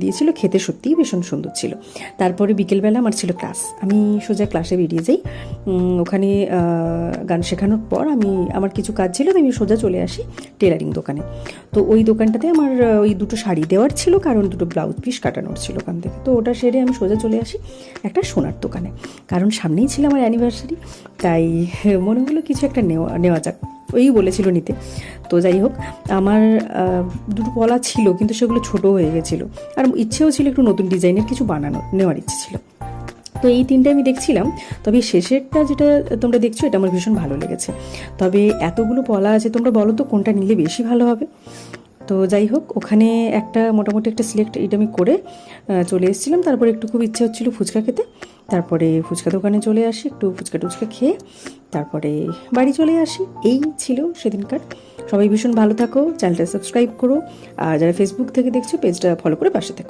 দিয়েছিল, খেতে সত্যিই ভীষণ সুন্দর ছিল। তারপরে বিকেলবেলা আমার ছিল ক্লাস, আমি সোজা ক্লাসে বেরিয়ে যাই। ওখানে গান শেখানোর পর আমার কিছু কাজ ছিল, তো আমি সোজা চলে আসি টেলারিং দোকানে। তো ওই দোকানটাতে আমার ওই দুটো শাড়ি দেওয়ার ছিল, কারণ দুটো ব্লাউজ পিস কাটানোর ছিল ওখান থেকে। তো ওটা সেরে আমি সোজা চলে আসি একটা সোনার দোকানে, কারণ সামনেই ছিল আমার অ্যানিভার্সারি, তাই মনে হলো কিছু একটা নেওয়া যাক। ওই বলেছিল নিতে। তো যাই হোক, আমার দুটো পলা ছিল, কিন্তু সেগুলো ছোটো হয়ে গেছিলো, আর ইচ্ছেও ছিল একটু নতুন ডিজাইনের কিছু নেওয়ার ইচ্ছে ছিল। তো এই তিনটে আমি দেখছিলাম, তবে শেষেরটা যেটা তোমরা দেখছো এটা আমার ভীষণ ভালো লেগেছে। তবে এতগুলো পলা আছে, তোমরা বলো তো কোনটা নিলে বেশি ভালো হবে। তো যাই হোক, ওখানে মোটামুটি একটা সিলেক্ট এটা আমি করে চলে এসেছিলাম। তারপরে একটু খুব ইচ্ছে হচ্ছিলো ফুচকা খেতে, তারপরে ফুচকা দোকানে চলে আসি, একটু ফুচকা টুচকা খেয়ে তারপরে বাড়ি চলে আসি। এই ছিল সেদিনকার। সবাই ভীষণ ভালো থাকো, চ্যানেলটা সাবস্ক্রাইব করো, আর যারা ফেসবুক থেকে দেখছো পেজটা ফলো করে পাশে থাকো।